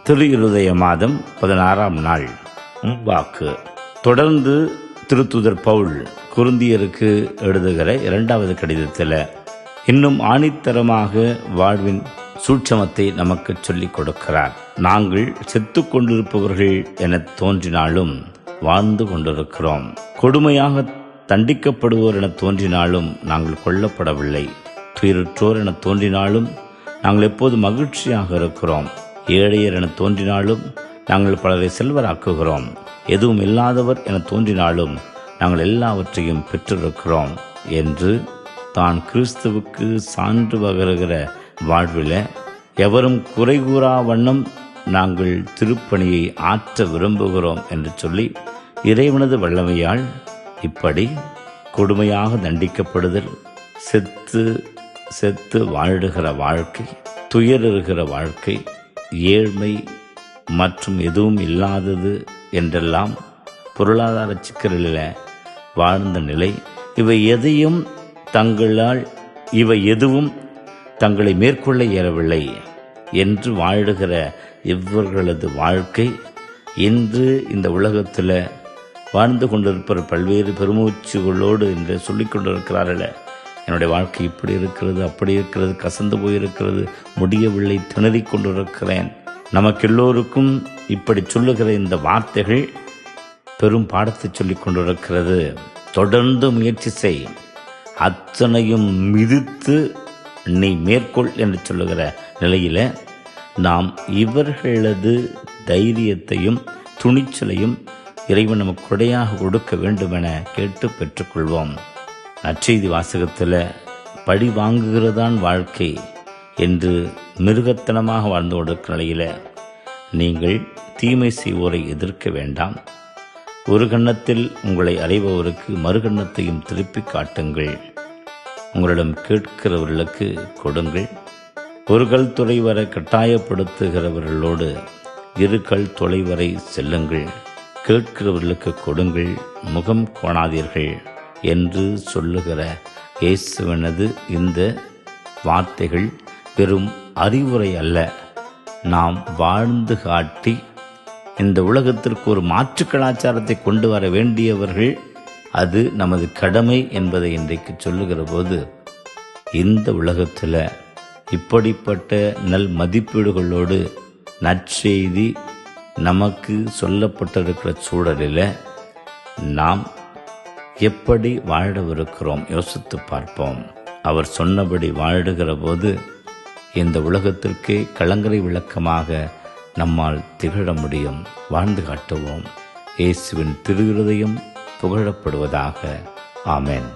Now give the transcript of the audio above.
திரு இருதய மாதம் 16ஆம் நாள். வாக்கு. தொடர்ந்து திருத்துதர் பவுல் கொரிந்தியருக்கு எழுதுகிற 2வது கடிதத்தில் இன்னும் ஆணித்தரமாக வாழ்வின் சூட்சமத்தை நமக்கு சொல்லிக் கொடுக்கிறார். நாங்கள் செத்து கொண்டிருப்பவர்கள் என தோன்றினாலும் வாழ்ந்து கொண்டிருக்கிறோம். கொடுமையாக தண்டிக்கப்படுவோர் என தோன்றினாலும் நாங்கள் கொல்லப்படவில்லை. துயருற்றோர் என தோன்றினாலும் நாங்கள் எப்போது மகிழ்ச்சியாக இருக்கிறோம். ஏழையர் என தோன்றினாலும் நாங்கள் பலரை செல்வராக்குகிறோம். எதுவும் இல்லாதவர் என தோன்றினாலும் நாங்கள் எல்லாவற்றையும் பெற்றிருக்கிறோம் என்று தான் கிறிஸ்துவுக்கு சான்று பகருகிற வாழ்வில் எவரும் குறை கூறா வண்ணம் நாங்கள் திருப்பணியை ஆற்ற விரும்புகிறோம் என்று சொல்லி இறைவனது வல்லமையால் இப்படி கொடுமையாக தண்டிக்கப்படுதல், செத்து வாழுகிற வாழ்க்கை, துயருகிற வாழ்க்கை, ஏழ்மை மற்றும் எதுவும் இல்லாதது என்றெல்லாம் பொருளாதார சிக்கலில் வாழ்ந்த நிலை, இவை எதுவும் தங்களை மேற்கொள்ள இயலவில்லை என்று வாழுகிற இவர்களது வாழ்க்கை இன்று இந்த உலகத்தில் வாழ்ந்து கொண்டிருப்பவர் பல்வேறு பெருமூச்சுகளோடு என்று சொல்லிக் கொண்டிருக்கிறார்கள். என்னுடைய வாழ்க்கை இப்படி இருக்கிறது, அப்படி இருக்கிறது, கசந்து போயிருக்கிறது, முடியவில்லை, திணறிக் கொண்டிருக்கிறேன். நமக்கு எல்லோருக்கும் இப்படி சொல்லுகிற இந்த வார்த்தைகள் பெரும் பாடத்தை சொல்லிக் கொண்டிருக்கிறது. தொடர்ந்து முயற்சி செய், அத்தனையும் மிதித்து நீ மேற்கொள் என்று சொல்லுகிற நிலையில் நாம் இவர்களது தைரியத்தையும் துணிச்சலையும் இறைவன் நமக்கு கொடையாக கொடுக்க வேண்டுமென கேட்டு பெற்றுக்கொள்வோம். நற்செய்தி வாசகத்தில் பழி வாங்குகிறதான் வாழ்க்கை என்று மிருகத்தனமாக வாழ்ந்து கொண்டிருக்கிற நிலையில் நீங்கள் தீமை செய்வோரை எதிர்க்க வேண்டாம். ஒரு கன்னத்தில் உங்களை அறைபவருக்கு மறுகன்னத்தையும் திருப்பி காட்டுங்கள். உங்களிடம் கேட்கிறவர்களுக்கு கொடுங்கள். ஒரு கல் துளை வரை கட்டாயப்படுத்துகிறவர்களோடு 2 கல் துளை வரை செல்லுங்கள். கேட்கிறவர்களுக்கு கொடுங்கள், முகம் கோணாதீர்கள் என்று சொல்லுகிற இயேசுவினது இந்த வார்த்தைகள் வெறும் அறிவுரை அல்ல, நாம் வாழ்ந்து காட்டி இந்த உலகத்திற்கு ஒரு மாற்று கலாச்சாரத்தை கொண்டு வர வேண்டியவர்கள், அது நமது கடமை என்பதை இன்றைக்கு சொல்லுகிற போது இந்த உலகத்தில் இப்படிப்பட்ட நல் மதிப்பீடுகளோடு நற்செய்தி நமக்கு சொல்லப்பட்டிருக்கிற சூழலில் நாம் எப்படி வாழவிருக்கிறோம் யோசித்து பார்ப்போம். அவர் சொன்னபடி வாழுகிற போது இந்த உலகத்திற்கே கலங்கரை விளக்கமாக நம்மால் திகழ முடியும். வாழ்ந்து காட்டுவோம். இயேசுவின் திரு இருதயம் புகழப்படுவதாக. ஆமென்.